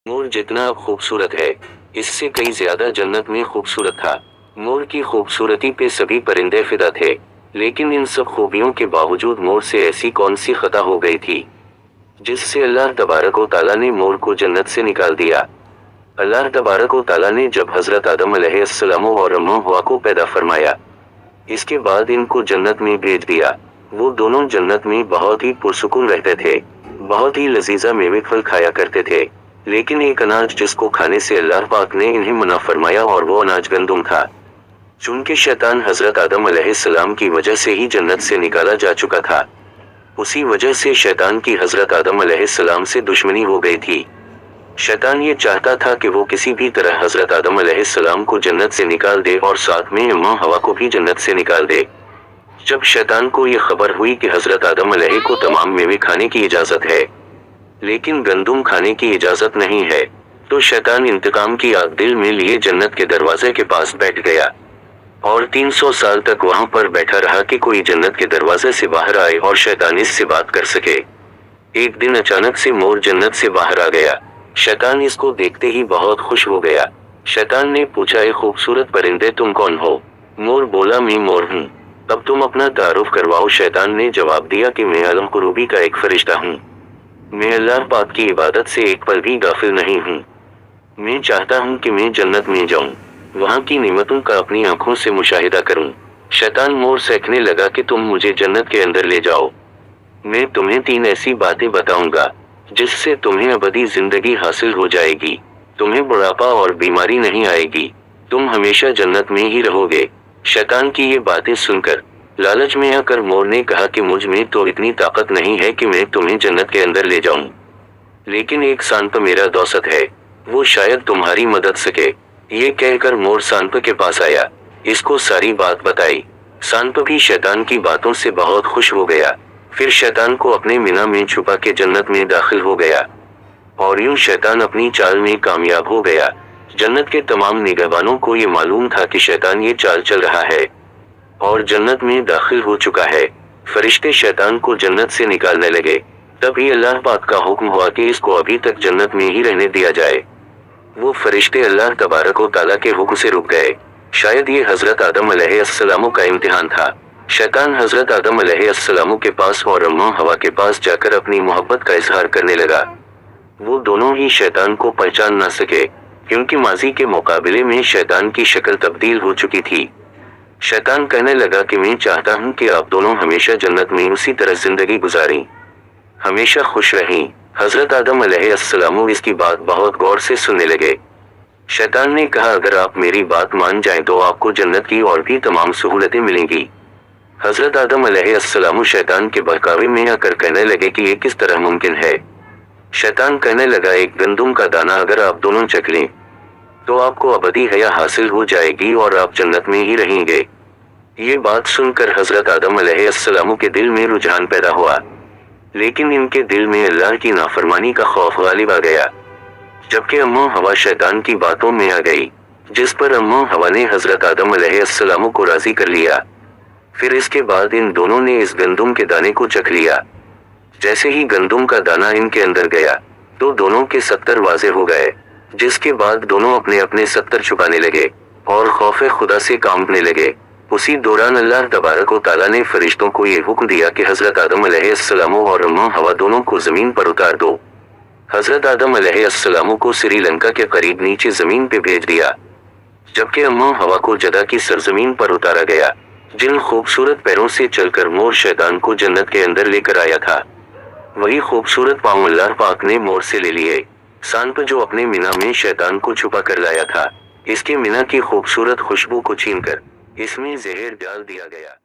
मोर जितना अब खूबसूरत है, इससे कई ज्यादा जन्नत में खूबसूरत था। मोर की खूबसूरती पे सभी परिंदे फिदा थे, लेकिन इन सब खूबियों के बावजूद मोर से ऐसी कौन सी खता हो गई थी जिससे अल्लाह तबारक व ताला ने मोर को जन्नत से निकाल दिया। अल्लाह तबारक व ताला ने जब हजरत आदम अलैहिस्सलाम और अम्मा हवा को पैदा फरमाया, इसके बाद इनको जन्नत में भेज दिया। वो दोनों जन्नत में बहुत ही पुरसुकून रहते थे, बहुत ही लजीजा मेवे फल खाया करते थे। लेकिन एक अनाज जिसको खाने से अल्लाह पाक ने इन्हें मना फरमाया और वो अनाज गंदुम था। चूंकि शैतान हजरत आदम अलैहिस्सलाम की वजह से ही जन्नत से निकाला जा चुका था, उसी वजह से शैतान की हजरत आदम अलैहिस्सलाम से दुश्मनी हो गई थी। शैतान ये चाहता था कि वो किसी भी तरह हजरत आदम अलैहिस्सलाम को जन्नत से निकाल दे और साथ में अम्मा हवा को भी जन्नत से निकाल दे। जब शैतान को ये खबर हुई कि हजरत आदम अलैहि को तमाम मेवे खाने की इजाजत है, लेकिन गंदुम खाने की इजाजत नहीं है, तो शैतान इंतकाम की आग दिल में लिए जन्नत के दरवाजे के पास बैठ गया और 300 साल तक वहां पर बैठा रहा कि कोई जन्नत के दरवाजे से बाहर आए और शैतान इससे बात कर सके। एक दिन अचानक से मोर जन्नत से बाहर आ गया। शैतान इसको देखते ही बहुत खुश हो गया। शैतान ने पूछा, ए खूबसूरत परिंदे, तुम कौन हो? मोर बोला, मैं मोर हूँ। अब तुम अपना तारुफ करवाओ। शैतान ने जवाब दिया कि मैं आलम कुरूबी का एक फरिश्ता हूँ। मैं अल्लाह पाक की इबादत से एक पल भी गाफिल नहीं हूँ। मैं चाहता हूँ कि मैं जन्नत में जाऊँ, वहाँ की नेमतों का अपनी आंखों से मुशाहिदा करूँ। शैतान मोर से कहने लगा कि तुम मुझे जन्नत के अंदर ले जाओ, मैं तुम्हें 3 ऐसी बातें बताऊंगा जिससे तुम्हें अबदी जिंदगी हासिल हो जाएगी। तुम्हें बुढ़ापा और बीमारी नहीं आएगी, तुम हमेशा जन्नत में ही रहोगे। शैतान की ये बातें सुनकर लालच में आकर मोर ने कहा कि मुझ में तो इतनी ताकत नहीं है कि मैं तुम्हें जन्नत के अंदर ले जाऊं, लेकिन एक सांप मेरा दोस्त है, वो शायद तुम्हारी मदद सके। ये कहकर मोर सांप के पास आया, इसको सारी बात बताई। सांप भी शैतान की बातों से बहुत खुश हो गया। फिर शैतान को अपने मीना में छुपा के जन्नत में दाखिल हो गया और यूं शैतान अपनी चाल में कामयाब हो गया। जन्नत के तमाम निगहबानों को ये मालूम था कि शैतान ये चाल चल रहा है और जन्नत में दाखिल हो चुका है। फरिश्ते शैतान को जन्नत से निकालने लगे। तभी अल्लाह पाक का हुक्म हुआ कि इसको अभी तक जन्नत में ही रहने दिया जाए। वो फरिश्ते अल्लाह तबारक व ताला के हुक्म से रुक गए। शायद ये हजरत आदम अलैहिस्सलाम का इम्तिहान था। शैतान हजरत आदम अलैहिस्सलाम के पास और अम्मा हवा के पास जाकर अपनी मोहब्बत का इजहार करने लगा। वो दोनों ही शैतान को पहचान ना सके, क्योंकि माजी के मुकाबले में शैतान की शक्ल तब्दील हो चुकी थी। शैतान कहने लगा कि मैं चाहता हूँ कि आप दोनों हमेशा जन्नत में उसी तरह जिंदगी गुजारें, हमेशा खुश रहें। हजरत आदम अलैहिस्सलाम इसकी बात बहुत गौर से सुनने लगे। शैतान ने कहा, अगर आप मेरी बात मान जाएं तो आपको जन्नत की और भी तमाम सहूलतें मिलेंगी। हजरत आदम अलैहिस्सलाम शैतान के बहकावे में आकर कहने लगे कि ये किस तरह मुमकिन है। शैतान कहने लगा, एक गंदुम का दाना अगर आप दोनों चख लें तो आपको अबदी हया हासिल हो जाएगी और आप जन्नत में ही रहेंगे। ये बात सुनकर हजरत आदम अलैहिस्सलाम के दिल में रुझान पैदा हुआ, लेकिन इनके दिल में अल्लाह की नाफरमानी का खौफ गालिब आ गया। जबकि अम्मा हवा शैतान की बातों में आ गई, जिस पर अम्मा हवा ने हजरत आदम अलैहिस्सलाम को राजी कर लिया। फिर इसके बाद इन दोनों ने इस गंदुम के दाने को चख लिया। जैसे ही गंदुम का दाना इनके अंदर गया तो दोनों के 70 वाजे हो गए, जिसके बाद दोनों अपने अपने 70 छुपाने लगे और खौफे खुदा से कांपने लगे। उसी दौरान अल्लाह तबारक व ताला ने फरिश्तों को ये हुक्म दिया कि हजरत आदम अलैहिस्सलाम और अम्मा हवा दोनों को जमीन पर उतार दो। हजरत आदम अलैहिस्सलाम को श्रीलंका के करीब नीचे जमीन पे भेज दिया, जबकि अम्मा हवा को जदा की सरजमीन पर उतारा गया। जिन खूबसूरत पैरों से चलकर मोर शैतान को जन्नत के अंदर लेकर आया था, वही खूबसूरत पांव अल्लाह पाक ने मोर से ले लिए। सांप जो अपने मीना में शैतान को छुपा कर लाया था, इसके मीना की खूबसूरत खुशबू को छीनकर इसमें जहर डाल दिया गया।